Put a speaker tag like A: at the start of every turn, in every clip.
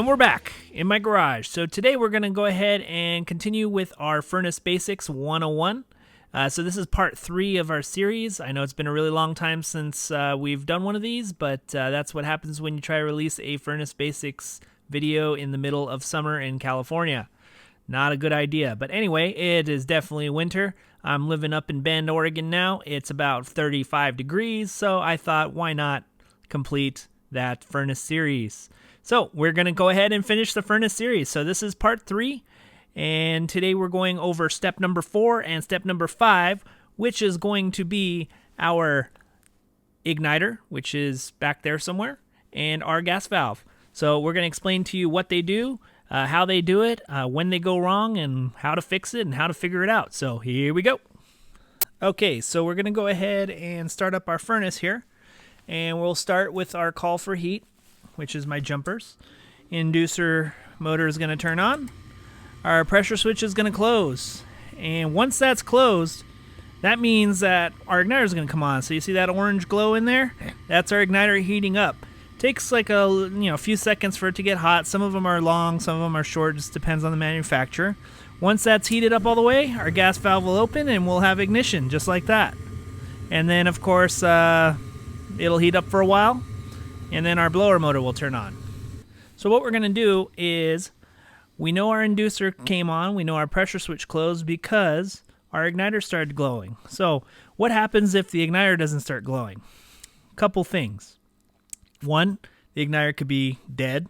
A: And we're back in my garage. So today we're going to go ahead and continue with our Furnace Basics 101. So this is part 3 of our series. I know it's been a really long time since we've done one of these, but that's what happens when you try to release a Furnace Basics video in the middle of summer in California. Not a good idea. But anyway, it is definitely winter. I'm living up in Bend, Oregon now. It's about 35 degrees, so I thought, why not complete that Furnace series? So we're going to go ahead and finish the Furnace series. So this is part 3, and today we're going over step number 4 and step number 5, which is going to be our igniter, which is back there somewhere, and our gas valve. So we're going to explain to you what they do, how they do it, when they go wrong, and how to fix it and how to figure it out. So here we go. Okay, so we're going to go ahead and start up our furnace here, and we'll start with our call for heat, which is my jumpers. Inducer motor is going to turn on. Our pressure switch is going to close. And once that's closed, that means that our igniter is going to come on. So you see that orange glow in there? That's our igniter heating up. Takes like a few seconds for it to get hot. Some of them are long, some of them are short. Just depends on the manufacturer. Once that's heated up all the way, our gas valve will open and we'll have ignition just like that. And then of course it'll heat up for a while, and then our blower motor will turn on. So what we're going to do is, we know our inducer came on, we know our pressure switch closed because our igniter started glowing. So what happens if the igniter doesn't start glowing? Couple things. 1, the igniter could be dead.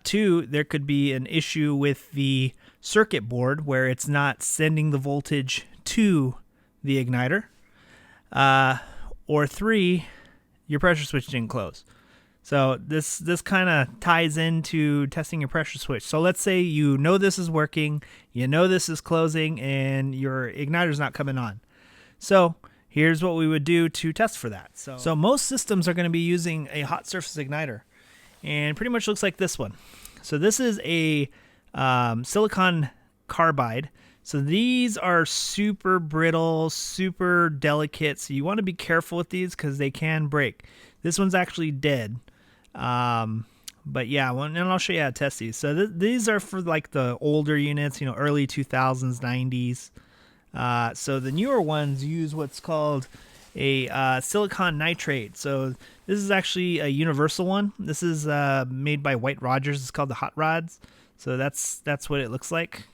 A: 2, there could be an issue with the circuit board where it's not sending the voltage to the igniter. Or 3, your pressure switch didn't close. So this kind of ties into testing your pressure switch. So let's say you know this is working, you know this is closing, and your igniter's not coming on. So here's what we would do to test for that. So most systems are going to be using a hot surface igniter, and pretty much looks like this one. So this is a silicon carbide. So these are super brittle, super delicate. So you want to be careful with these because they can break. This one's actually dead. But yeah, and I'll show you how to test these. So these are for like the older units, early 2000s, 90s. So the newer ones use what's called a silicon nitrate. So this is actually a universal one. This is made by White Rogers. It's called the Hot Rods. So that's what it looks like.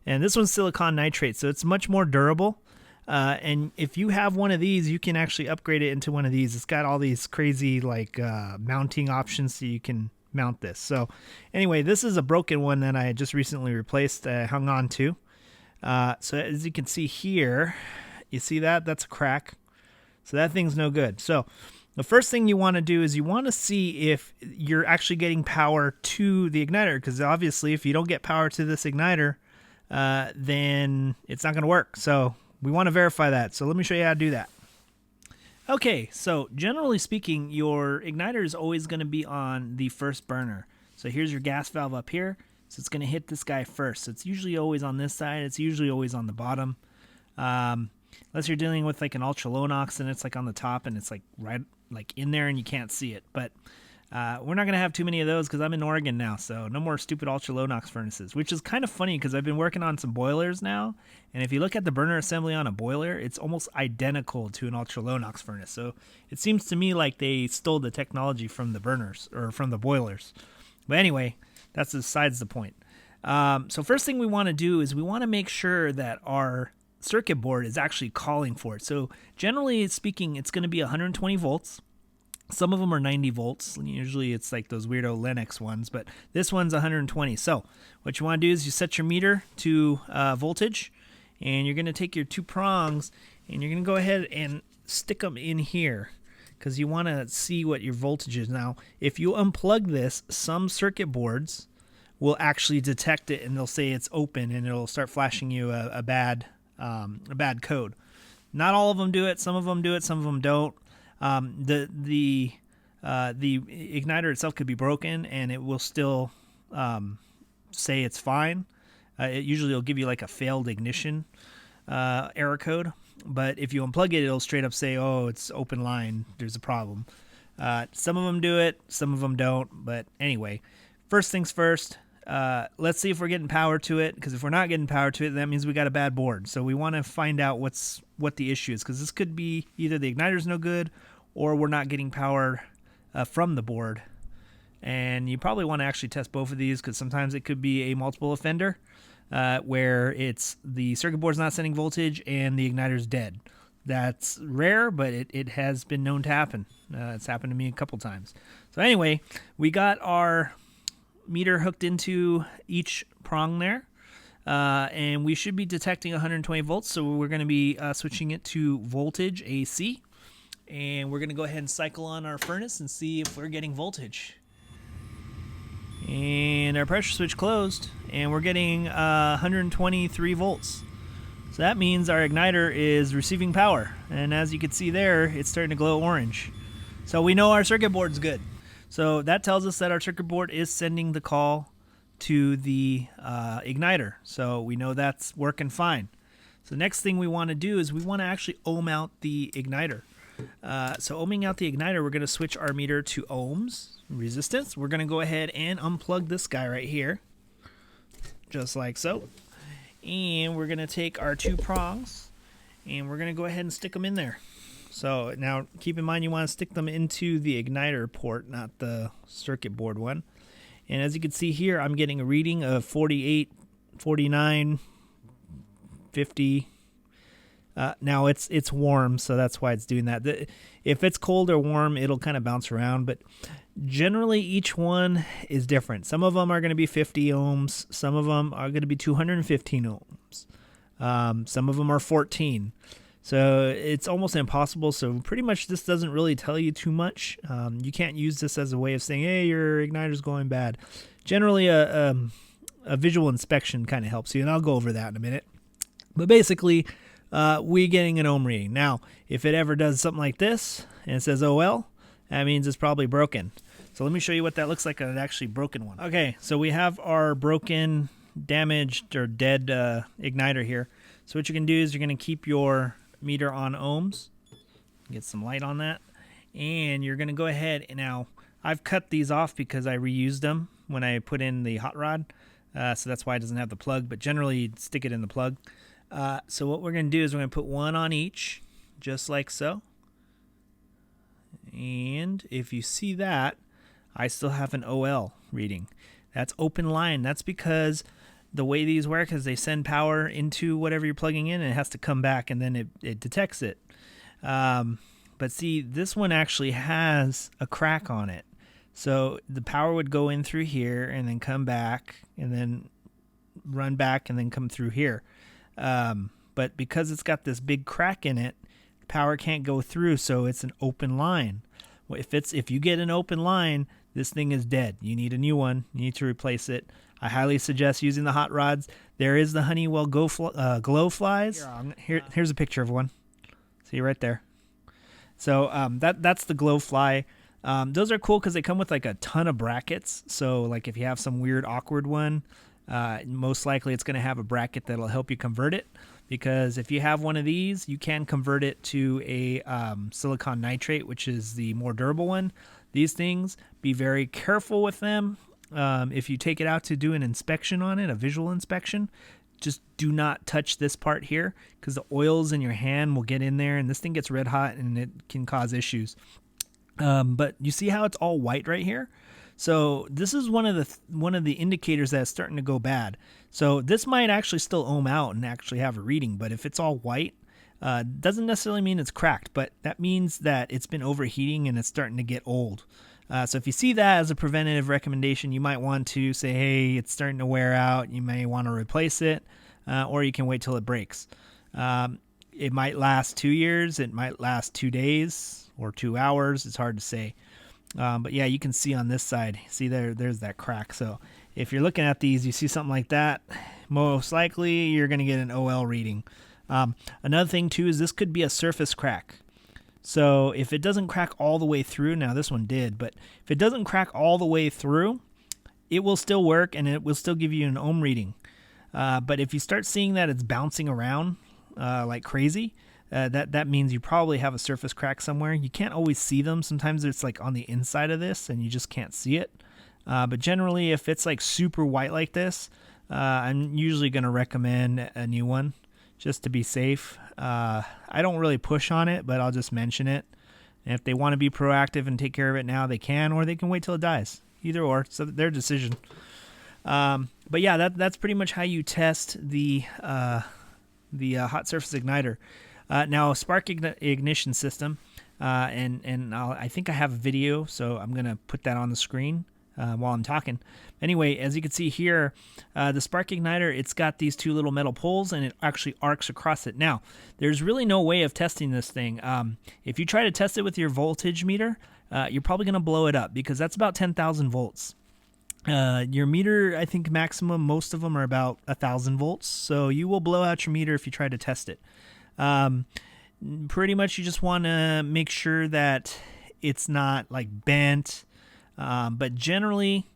A: And this one's silicon nitrate, so it's much more durable. And if you have one of these, you can actually upgrade it into one of these. It's got all these crazy mounting options so you can mount this. So anyway, this is a broken one that I just recently replaced, hung on to. So as you can see here, you see that? That's a crack. So that thing's no good. So the first thing you want to do is you want to see if you're actually getting power to the igniter, because obviously if you don't get power to this igniter, then it's not going to work. So we want to verify that. So let me show you how to do that. Okay, so generally speaking, your igniter is always going to be on the first burner. So here's your gas valve up here. So it's going to hit this guy first. So it's usually always on this side. It's usually always on the bottom. Unless you're dealing with like an ultra low NOx and it's like on the top and it's like right like in there and you can't see it. But we're not going to have too many of those because I'm in Oregon now, so no more stupid ultra low NOx furnaces, which is kind of funny because I've been working on some boilers now, and if you look at the burner assembly on a boiler, it's almost identical to an ultra low NOx furnace. So it seems to me like they stole the technology from the burners or from the boilers. But anyway, that's besides the point. So first thing we want to do is we want to make sure that our circuit board is actually calling for it. So generally speaking, it's going to be 120 volts. Some of them are 90 volts. Usually it's like those weirdo Lennox ones, but this one's 120. So what you want to do is you set your meter to voltage, and you're going to take your 2 prongs and you're going to go ahead and stick them in here because you want to see what your voltage is. Now, if you unplug this, some circuit boards will actually detect it and they'll say it's open and it'll start flashing you a bad code. Not all of them do it. Some of them do it. Some of them don't. The igniter itself could be broken and it will still say it's fine. It usually will give you like a failed ignition error code, but if you unplug it, it'll straight up say, oh, it's open line, there's a problem. Some of them do it, some of them don't, but anyway, first things first, let's see if we're getting power to it, because if we're not getting power to it, that means we got a bad board. So we want to find out what the issue is, because this could be either the igniter's no good or we're not getting power from the board. And you probably want to actually test both of these, because sometimes it could be a multiple offender where it's the circuit board's not sending voltage and the igniter's dead. That's rare, but it has been known to happen. It's happened to me a couple times. So anyway, we got our meter hooked into each prong there, and we should be detecting 120 volts. So we're going to be switching it to voltage AC, and we're going to go ahead and cycle on our furnace and see if we're getting voltage. And our pressure switch closed, and we're getting 123 volts. So that means our igniter is receiving power, and as you can see there, it's starting to glow orange. So we know our circuit board's good. So that tells us that our circuit board is sending the call to the igniter. So we know that's working fine. So the next thing we want to do is we want to actually ohm out the igniter. So ohming out the igniter, we're going to switch our meter to ohms, resistance. We're going to go ahead and unplug this guy right here, just like so. And we're going to take our two prongs and we're going to go ahead and stick them in there. So now keep in mind you want to stick them into the igniter port, not the circuit board one. And as you can see here, I'm getting a reading of 48, 49, 50. Now it's warm, so that's why it's doing that. If it's cold or warm, it'll kind of bounce around, but generally each one is different. Some of them are going to be 50 ohms. Some of them are going to be 215 ohms. Some of them are 14. So it's almost impossible. So pretty much this doesn't really tell you too much. You can't use this as a way of saying, hey, your igniter's going bad. Generally, a visual inspection kind of helps you, and I'll go over that in a minute. But basically, we getting an ohm reading. Now, if it ever does something like this and it says OL, that means it's probably broken. So let me show you what that looks like on an actually broken one. Okay, so we have our broken, damaged, or dead igniter here. So what you can do is you're going to keep your meter on ohms, get some light on that, and you're going to go ahead and now I've cut these off because I reused them when I put in the hot rod, so that's why it doesn't have the plug, but generally you'd stick it in the plug. So what we're going to do is we're going to put one on each, just like so. And if you see that, I still have an OL reading. That's open line. That's because the way these work is they send power into whatever you're plugging in, and it has to come back, and then it detects it. But see, this one actually has a crack on it. So the power would go in through here and then come back and then run back and then come through here. But because it's got this big crack in it, power can't go through, so it's an open line. If you get an open line, this thing is dead. You need a new one. You need to replace it. I highly suggest using the hot rods. There is the Honeywell glow flies. Here's a picture of one. See right there. So that's the glow fly. Those are cool because they come with like a ton of brackets. So like if you have some weird awkward one, most likely it's going to have a bracket that'll help you convert it. Because if you have one of these, you can convert it to a silicon nitrate, which is the more durable one. These things, be very careful with them. If you take it out to do an inspection on it, a visual inspection, just do not touch this part here because the oils in your hand will get in there and this thing gets red hot and it can cause issues. But you see how it's all white right here? So this is one of the indicators that it's starting to go bad. So this might actually still ohm out and actually have a reading, but if it's all white, doesn't necessarily mean it's cracked, but that means that it's been overheating and it's starting to get old. So if you see that as a preventative recommendation, you might want to say, hey, it's starting to wear out. You may want to replace it, or you can wait till it breaks. It might last 2 years. It might last 2 days or 2 hours. It's hard to say. But yeah, you can see on this side, see there's that crack. So if you're looking at these, you see something like that, most likely you're going to get an OL reading. Another thing too is this could be a surface crack. So if it doesn't crack all the way through, now this one did, but if it doesn't crack all the way through, it will still work and it will still give you an ohm reading. But if you start seeing that it's bouncing around like crazy, that means you probably have a surface crack somewhere. You can't always see them. Sometimes it's like on the inside of this and you just can't see it. But generally, if it's like super white like this, I'm usually going to recommend a new one just to be safe. I don't really push on it, but I'll just mention it. And if they want to be proactive and take care of it now, they can, or they can wait till it dies. Either or, so their decision. But yeah, that's pretty much how you test the hot surface igniter. Now, a spark ignition system, and I think I have a video, so I'm gonna put that on the screen while I'm talking. Anyway, as you can see here, the spark igniter, it's got these two little metal poles, and it actually arcs across it. Now, there's really no way of testing this thing. If you try to test it with your voltage meter, you're probably gonna blow it up because that's about 10,000 volts. Your meter, I think maximum, most of them are about 1,000 volts. So you will blow out your meter if you try to test it. Pretty much you just want to make sure that it's not like bent. But generally,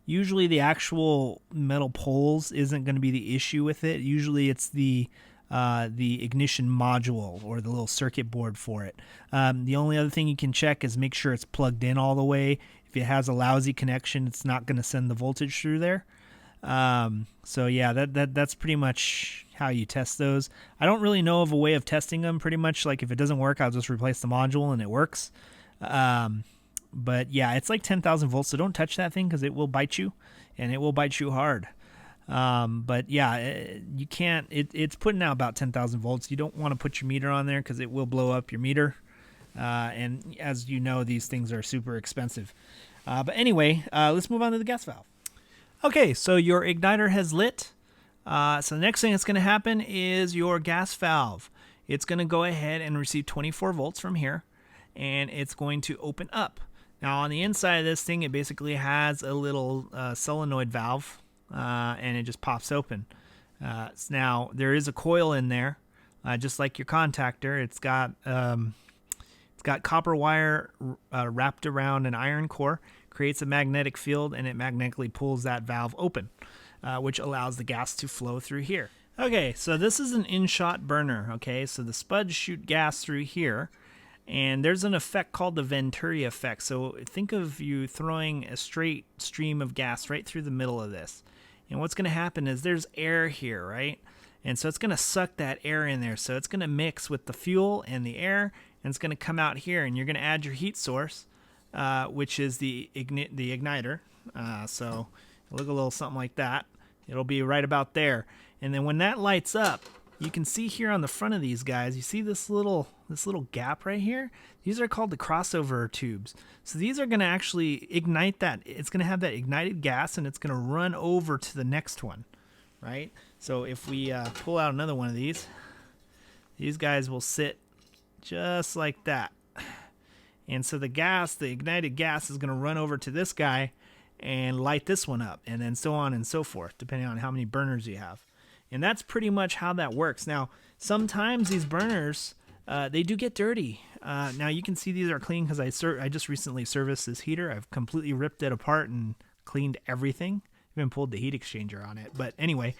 A: usually the actual metal poles isn't going to be the issue with it. Usually it's the ignition module or the little circuit board for it. The only other thing you can check is make sure it's plugged in all the way. If it has a lousy connection, it's not going to send the voltage through there. So yeah, that's pretty much how you test those. I don't really know of a way of testing them. Pretty much like if it doesn't work, I'll just replace the module and it works. But yeah, it's like 10,000 volts, so don't touch that thing because it will bite you, and it will bite you hard. But yeah, you can't, it's putting out about 10,000 volts. You don't want to put your meter on there because it will blow up your meter. And as you know, these things are super expensive. But anyway, let's move on to the gas valve. Okay, so your igniter has lit. So the next thing that's going to happen is your gas valve. It's going to go ahead and receive 24 volts from here, and it's going to open up. Now on the inside of this thing, it basically has a little solenoid valve, and it just pops open. Now there is a coil in there, just like your contactor. It's got copper wire wrapped around an iron core, creates a magnetic field, and it magnetically pulls that valve open, which allows the gas to flow through here. Okay, so this is an in-shot burner. Okay, so the spuds shoot gas through here, and there's an effect called the Venturi effect. So think of you throwing a straight stream of gas right through the middle of this. And what's going to happen is there's air here, right? And so it's going to suck that air in there. So it's going to mix with the fuel and the air, and it's going to come out here, and you're going to add your heat source, which is the igniter. So look a little something like that. It'll be right about there. And then when that lights up, you can see here on the front of these guys, you see this little gap right here? These are called the crossover tubes. So these are going to actually ignite that. It's going to have that ignited gas, and it's going to run over to the next one, right? So if we pull out another one of these guys will sit just like that. And so the ignited gas is going to run over to this guy and light this one up, and then so on and so forth, depending on how many burners you have. And that's pretty much how that works. Now, sometimes these burners, they do get dirty. Now, you can see these are clean because I just recently serviced this heater. I've completely ripped it apart and cleaned everything. Even pulled the heat exchanger on it. But anyway,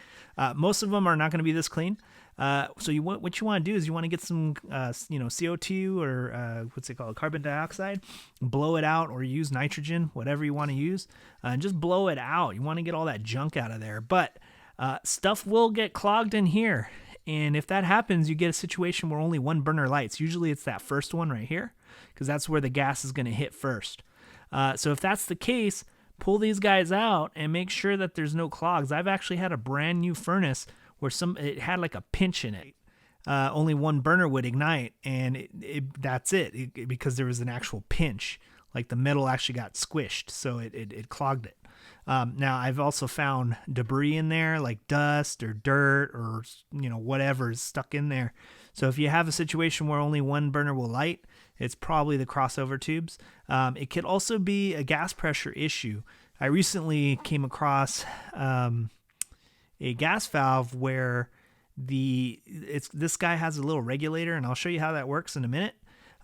A: most of them are not going to be this clean. So what you want to do is you want to get some CO2 or what's it called, carbon dioxide, blow it out, or use nitrogen, whatever you want to use, and just blow it out. You want to get all that junk out of there. But stuff will get clogged in here, and if that happens, you get a situation where only one burner lights. Usually it's that first one right here, because that's where the gas is going to hit first. So if that's the case, pull these guys out and make sure that there's no clogs. I've actually had a brand new furnace where it had like a pinch in it. Only one burner would ignite, and that's it, because there was an actual pinch. Like the metal actually got squished, so it clogged it. Now I've also found debris in there, like dust or dirt or whatever is stuck in there. So if you have a situation where only one burner will light, it's probably the crossover tubes. It could also be a gas pressure issue. I recently came across a gas valve where this guy has a little regulator, and I'll show you how that works in a minute.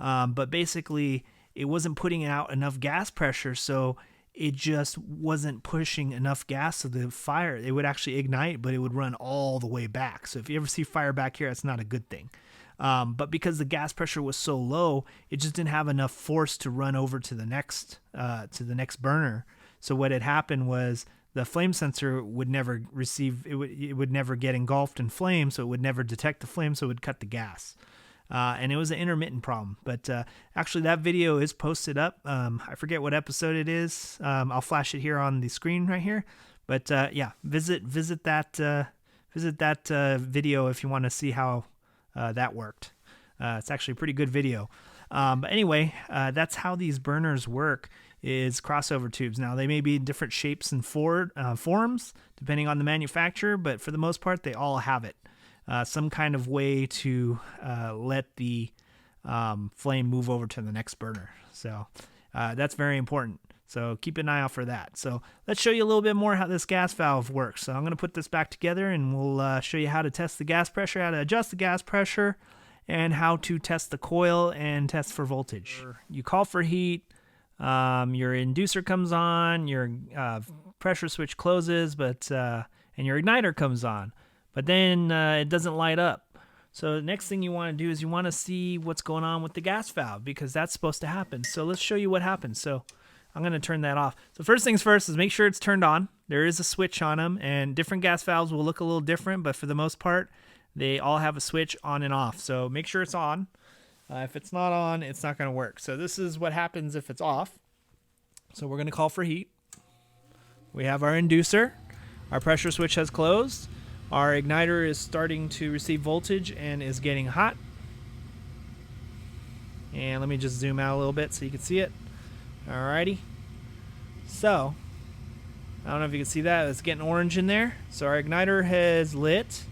A: But basically, it wasn't putting out enough gas pressure, so it just wasn't pushing enough gas, so the fire, it would actually ignite, but it would run all the way back. So if you ever see fire back here, that's not a good thing. But because the gas pressure was so low, it just didn't have enough force to run over to the next burner. So what had happened was the flame sensor would never receive, it would never get engulfed in flame, so it would never detect the flame, so it would cut the gas. And it was an intermittent problem. But actually, that video is posted up. I forget what episode it is. I'll flash it here on the screen right here. But yeah, visit that video if you want to see how that worked. It's actually a pretty good video. But anyway, that's how these burners work, is crossover tubes. Now, they may be different shapes and forms depending on the manufacturer, but for the most part, they all have it. Some kind of way to let the flame move over to the next burner. So that's very important. So keep an eye out for that. So let's show you a little bit more how this gas valve works. So I'm going to put this back together, and we'll show you how to test the gas pressure, how to adjust the gas pressure, and how to test the coil and test for voltage. You call for heat, your inducer comes on, your pressure switch closes, and your igniter comes on, but then it doesn't light up. So the next thing you want to do is you want to see what's going on with the gas valve, because that's supposed to happen. So let's show you what happens. So I'm going to turn that off. So first things first is make sure it's turned on. There is a switch on them, and different gas valves will look a little different, but for the most part, they all have a switch on and off. So make sure it's on. If it's not on, it's not going to work. So this is what happens if it's off. So we're going to call for heat. We have our inducer. Our pressure switch has closed. Our igniter is starting to receive voltage and is getting hot. And let me just zoom out a little bit so you can see it. Alrighty. So, I don't know if you can see that. It's getting orange in there. So our igniter has lit.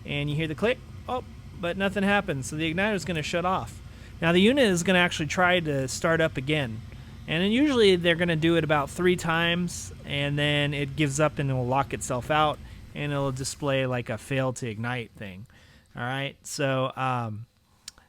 A: And you hear the click. Oh, but nothing happens. So the igniter is going to shut off. Now the unit is going to actually try to start up again. And then usually they're going to do it about 3 times. And then it gives up and it will lock itself out. And it'll display like a fail to ignite thing. Alright. So,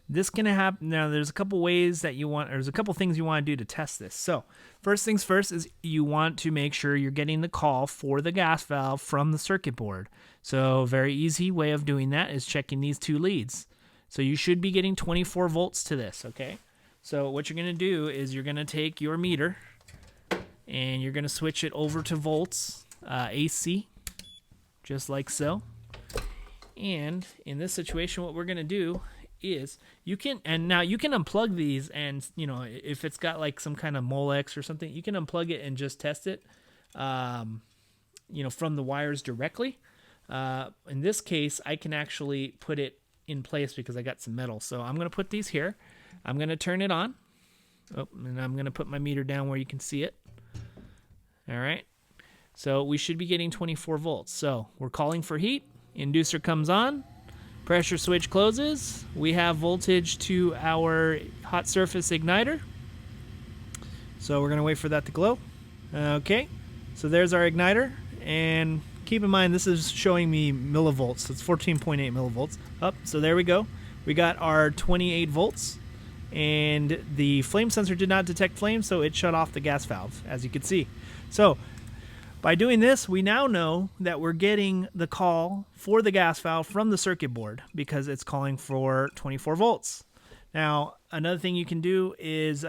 A: this can happen. Now, there's a couple ways that there's a couple things you want to do to test this. So, first things first is you want to make sure you're getting the call for the gas valve from the circuit board. So, very easy way of doing that is checking these 2 leads. So, you should be getting 24 volts to this, okay? So, what you're going to do is you're going to take your meter and you're going to switch it over to volts, AC, just like so. And in this situation, what we're going to do is you can unplug these, and if it's got like some kind of Molex or something, you can unplug it and just test it from the wires directly. In this case, I can actually put it in place because I got some metal. So I'm going to put these here. I'm going to turn it on. And I'm going to put my meter down where you can see it. All right. So we should be getting 24 volts. So we're calling for heat. Inducer comes on. Pressure switch closes. We have voltage to our hot surface igniter. So we're going to wait for that to glow. Okay, so there's our igniter. And keep in mind, this is showing me millivolts. So it's 14.8 millivolts. So there we go. We got our 28 volts. And the flame sensor did not detect flame, so it shut off the gas valve, as you can see. So by doing this, we now know that we're getting the call for the gas valve from the circuit board because it's calling for 24 volts. Now, another thing you can do is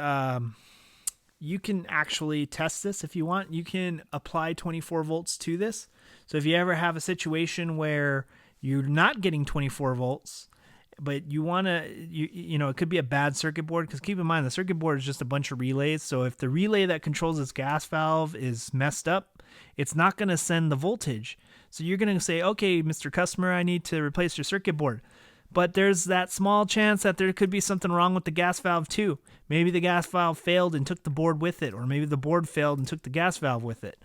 A: you can actually test this if you want. You can apply 24 volts to this. So if you ever have a situation where you're not getting 24 volts, but you want to, it could be a bad circuit board, because keep in mind the circuit board is just a bunch of relays. So if the relay that controls this gas valve is messed up, it's not going to send the voltage. So you're going to say, okay, Mr. Customer, I need to replace your circuit board. But there's that small chance that there could be something wrong with the gas valve too. Maybe the gas valve failed and took the board with it, or maybe the board failed and took the gas valve with it.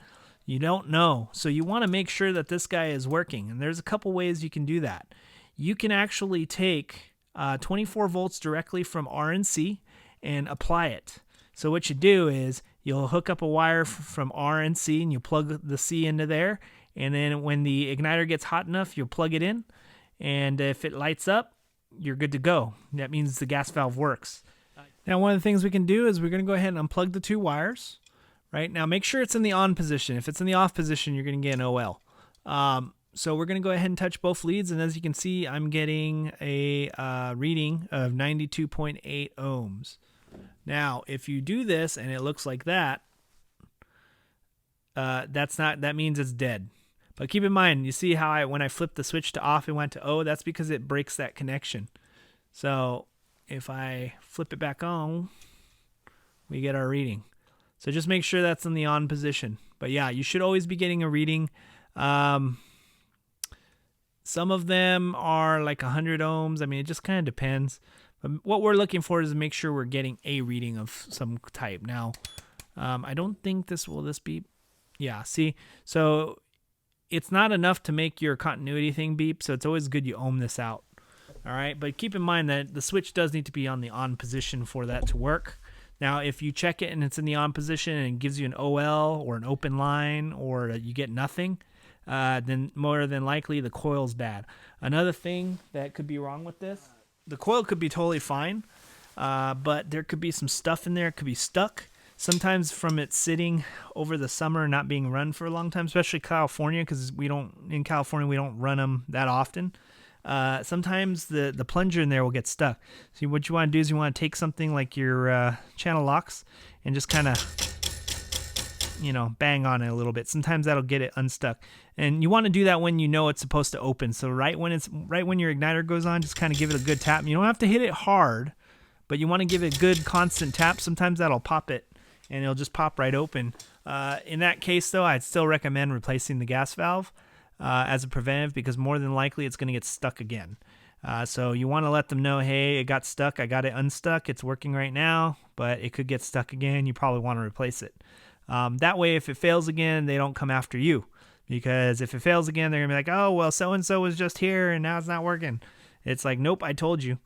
A: You don't know. So you want to make sure that this guy is working. And there's a couple ways you can do that. You can actually take 24 volts directly from RNC and apply it. So what you do is you'll hook up a wire from RNC and you plug the C into there. And then when the igniter gets hot enough, you'll plug it in. And if it lights up, you're good to go. That means the gas valve works. Now, one of the things we can do is we're going to go ahead and unplug the 2 wires. Right now, make sure it's in the on position. If it's in the off position, you're going to get an OL. So we're going to go ahead and touch both leads, and as you can see, I'm getting a reading of 92.8 ohms. Now, if you do this and it looks like that, that means it's dead. But keep in mind, you see how when I flipped the switch to off, it went to O? That's because it breaks that connection. So if I flip it back on, we get our reading. So just make sure that's in the on position. But yeah, you should always be getting a reading. Some of them are like 100 ohms. I mean, it just kind of depends. But what we're looking for is to make sure we're getting a reading of some type. Now, I don't think will this beep? Yeah, see? So it's not enough to make your continuity thing beep, so it's always good you ohm this out. All right, but keep in mind that the switch does need to be on the on position for that to work. Now, if you check it and it's in the on position and it gives you an OL or an open line or you get nothing, then more than likely the coil's bad. Another thing that could be wrong with this, the coil could be totally fine, but there could be some stuff in there. It could be stuck. Sometimes from it sitting over the summer and not being run for a long time, especially California, because in California we don't run them that often. Sometimes the plunger in there will get stuck. So what you want to do is you want to take something like your channel locks and just kind of, bang on it a little bit. Sometimes that'll get it unstuck. And you want to do that when you know it's supposed to open. So right when your igniter goes on, just kind of give it a good tap. You don't have to hit it hard, but you want to give it a good constant tap. Sometimes that'll pop it and it'll just pop right open. In that case though, I'd still recommend replacing the gas valve as a preventive, because more than likely it's going to get stuck again. So you want to let them know, hey, it got stuck. I got it unstuck. It's working right now, but it could get stuck again. You probably want to replace it. That way, if it fails again, they don't come after you. Because if it fails again, they're going to be like, oh, well, so-and-so was just here and now it's not working. It's like, nope, I told you.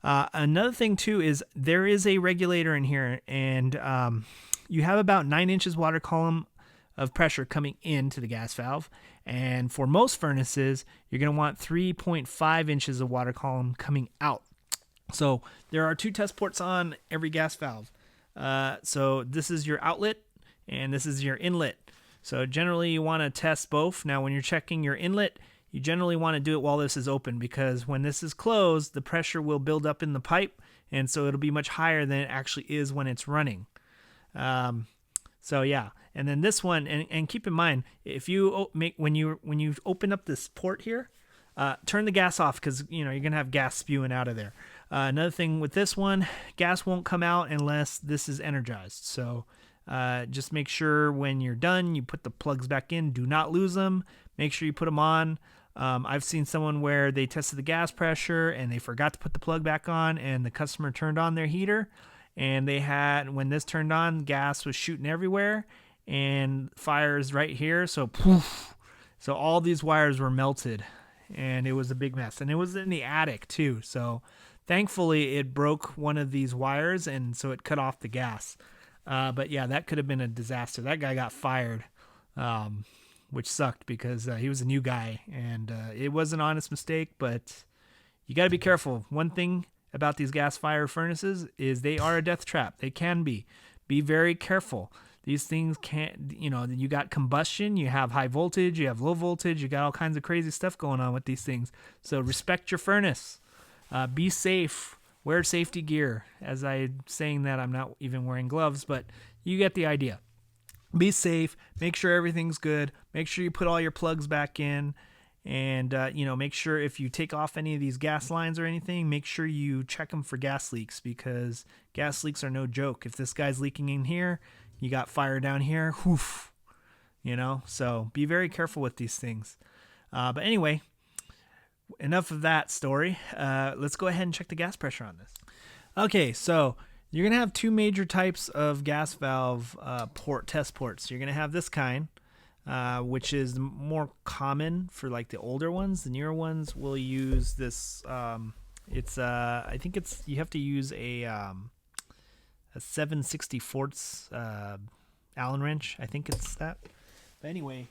A: Another thing, too, is there is a regulator in here, and you have about 9 inches water column of pressure coming into the gas valve. And for most furnaces, you're going to want 3.5 inches of water column coming out. So there are 2 test ports on every gas valve. So this is your outlet and this is your inlet. So generally you want to test both. Now when you're checking your inlet, you generally want to do it while this is open, because when this is closed, the pressure will build up in the pipe, and so it'll be much higher than it actually is when it's running. So yeah, and then this one, and keep in mind, if you when you open up this port here, turn the gas off, because you're gonna have gas spewing out of there. Another thing with this one, gas won't come out unless this is energized. So just make sure when you're done, you put the plugs back in. Do not lose them. Make sure you put them on. I've seen someone where they tested the gas pressure and they forgot to put the plug back on, and the customer turned on their heater, and when this turned on, gas was shooting everywhere, and fires right here. So poof. So all these wires were melted, and it was a big mess. And it was in the attic too. So thankfully it broke one of these wires, and so it cut off the gas. But yeah, that could have been a disaster. That guy got fired, which sucked, because he was a new guy, and it was an honest mistake, but you got to be careful. One thing about these gas fire furnaces is they are a death trap. They can be. Be very careful. These things can't, you got combustion, you have high voltage, you have low voltage, you got all kinds of crazy stuff going on with these things. So respect your furnace. Be safe. Wear safety gear. As I'm saying that, I'm not even wearing gloves, but you get the idea. Be safe. Make sure everything's good. Make sure you put all your plugs back in. And, make sure if you take off any of these gas lines or anything, make sure you check them for gas leaks, because gas leaks are no joke. If this guy's leaking in here, you got fire down here, whoof, so be very careful with these things. But anyway, enough of that story. Let's go ahead and check the gas pressure on this. Okay, so you're going to have 2 major types of gas valve test ports. You're going to have this kind, which is more common for like the older ones. The newer ones will use this. I think you have to use a 7/64 Allen wrench. I think it's that. But anyway,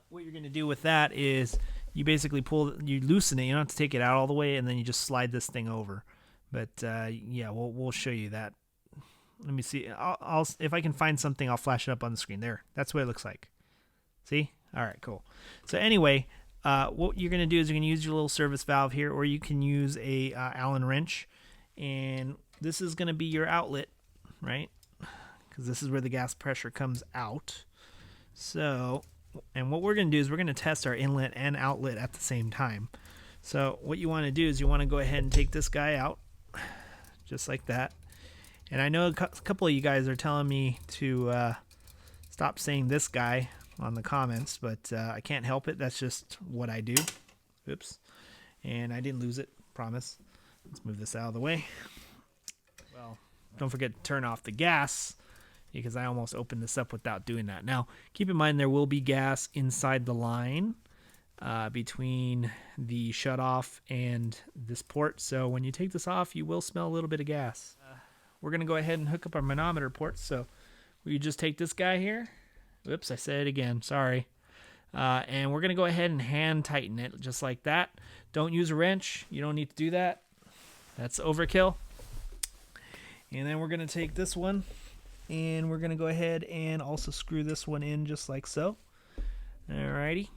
A: what you're going to do with that is you basically you loosen it. You don't have to take it out all the way, and then you just slide this thing over. But yeah, we'll show you that. Let me see. I'll if I can find something, I'll flash it up on the screen. There, that's what it looks like. See? All right, cool. So anyway, what you're going to do is you're going to use your little service valve here, or you can use a Allen wrench, and this is going to be your outlet, right? Because this is where the gas pressure comes out. So, and what we're going to do is we're going to test our inlet and outlet at the same time. So what you want to do is you want to go ahead and take this guy out, just like that. And I know a couple of you guys are telling me to stop saying this guy on the comments, but I can't help it. That's just what I do. Oops. And I didn't lose it, promise. Let's move this out of the way. Well, don't forget to turn off the gas, because I almost opened this up without doing that. Now, keep in mind there will be gas inside the line between the shutoff and this port. So when you take this off, you will smell a little bit of gas. We're going to go ahead and hook up our manometer ports. So we just take this guy here. Oops, I said it again. Sorry. And we're going to go ahead and hand tighten it just like that. Don't use a wrench. You don't need to do that. That's overkill. And then we're going to take this one and we're going to go ahead and also screw this one in just like so. Alrighty.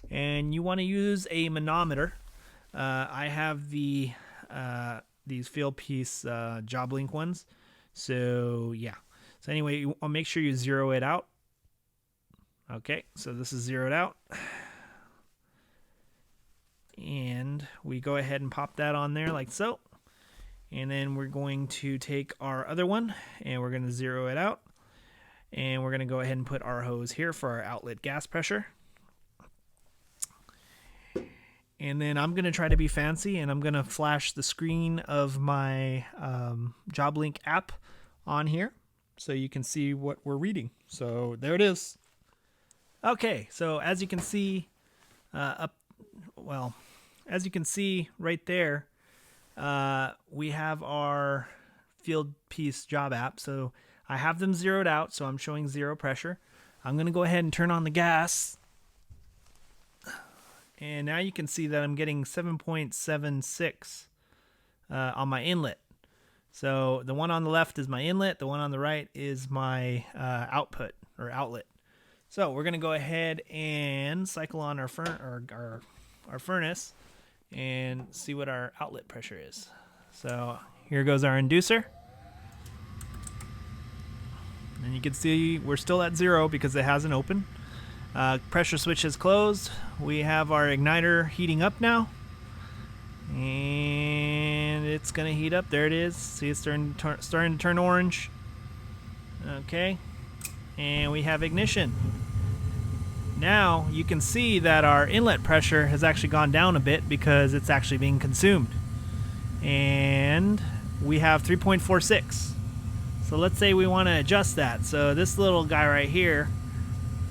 A: And you want to use a manometer. I have the these Fieldpiece job link ones. So yeah. So anyway, you want to make sure you zero it out. Okay, so this is zeroed out. And we go ahead and pop that on there like so. And then we're going to take our other one and we're going to zero it out. And we're going to go ahead and put our hose here for our outlet gas pressure. And then I'm going to try to be fancy and I'm going to flash the screen of my JobLink app on here so you can see what we're reading. So there it is. Okay, so as you can see as you can see right there, we have our Fieldpiece job app. So I have them zeroed out, so I'm showing zero pressure. I'm going to go ahead and turn on the gas. And now you can see that I'm getting 7.76 on my inlet. So the one on the left is my inlet. The one on the right is my output or outlet. So we're going to go ahead and cycle on our furnace and see what our outlet pressure is. So here goes our inducer. And you can see we're still at zero because it hasn't opened. Pressure switch is closed. We have our igniter heating up now. And it's going to heat up. There it is. See, it's starting to turn orange. Okay. And we have ignition. Now you can see that our inlet pressure has actually gone down a bit because it's actually being consumed. And we have 3.46. So let's say we want to adjust that. So this little guy right here,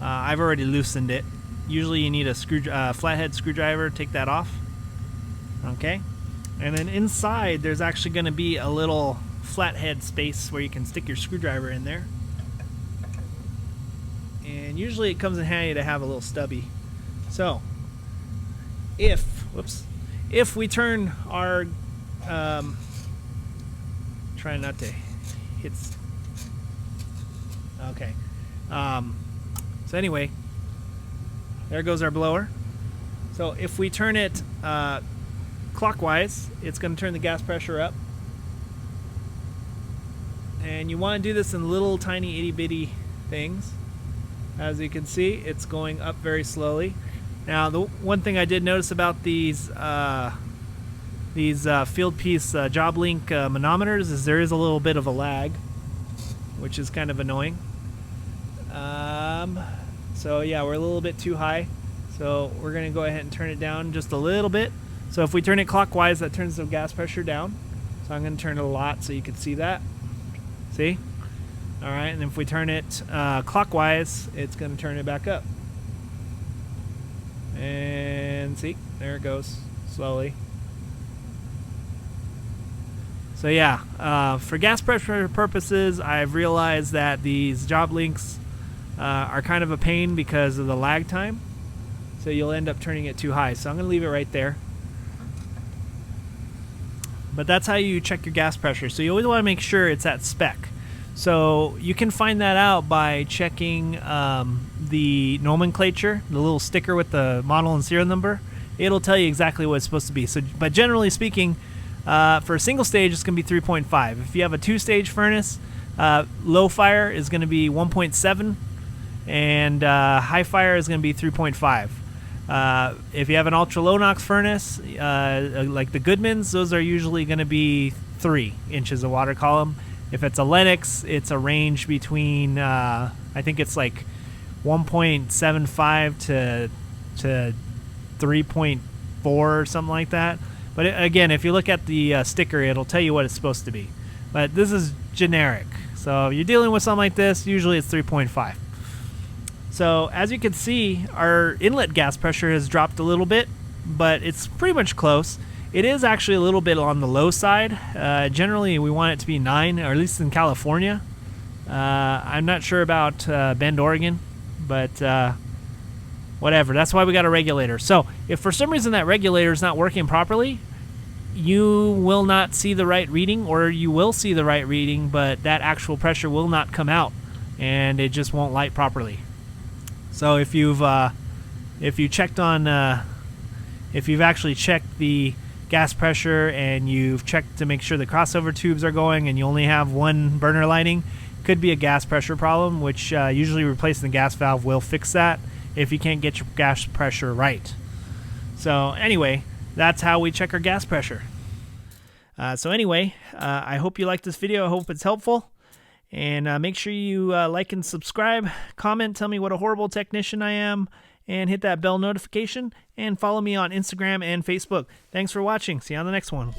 A: I've already loosened it. Usually you need a flathead screwdriver to take that off. Okay. And then inside there's actually going to be a little flathead space where you can stick your screwdriver in there. And usually it comes in handy to have a little stubby. So if we turn our try not to hit. Okay. So anyway, there goes our blower. So if we turn it clockwise, it's going to turn the gas pressure up. And you want to do this in little tiny itty bitty things. As you can see, it's going up very slowly. Now, the one thing I did notice about these Fieldpiece JobLink manometers is there is a little bit of a lag, which is kind of annoying. So yeah, we're a little bit too high. So we're going to go ahead and turn it down just a little bit. So if we turn it clockwise, that turns the gas pressure down. So I'm going to turn it a lot so you can see that. See? All right, and if we turn it clockwise, it's going to turn it back up. And see, there it goes, slowly. So yeah, for gas pressure purposes, I've realized that these JobLinks are kind of a pain because of the lag time. So you'll end up turning it too high. So I'm going to leave it right there. But that's how you check your gas pressure. So you always want to make sure it's at spec. So you can find that out by checking the nomenclature, the little sticker with the model and serial number. It'll tell you exactly what it's supposed to be. So, but generally speaking, for a single stage, it's going to be 3.5. If you have a two-stage furnace, low fire is going to be 1.7, and high fire is going to be 3.5. If you have an ultra low NOx furnace, like the Goodmans, those are usually going to be 3 inches of water column. If it's a Lennox, it's a range between, I think it's like 1.75 to 3.4 or something like that. But again, if you look at the sticker, it'll tell you what it's supposed to be. But this is generic. So if you're dealing with something like this, usually it's 3.5. So as you can see, our inlet gas pressure has dropped a little bit, but it's pretty much close. It is actually a little bit on the low side. Generally, we want it to be 9, or at least in California. I'm not sure about Bend, Oregon, but whatever. That's why we got a regulator. So if for some reason that regulator is not working properly, you will not see the right reading, or you will see the right reading, but that actual pressure will not come out, and it just won't light properly. So if you've actually checked the gas pressure and you've checked to make sure the crossover tubes are going and you only have one burner lighting, could be a gas pressure problem, which usually replacing the gas valve will fix that if you can't get your gas pressure right. So anyway, that's how we check our gas pressure. I hope you liked this video. I hope it's helpful. And make sure you like and subscribe, comment, tell me what a horrible technician I am, and hit that bell notification, and follow me on Instagram and Facebook. Thanks for watching. See you on the next one.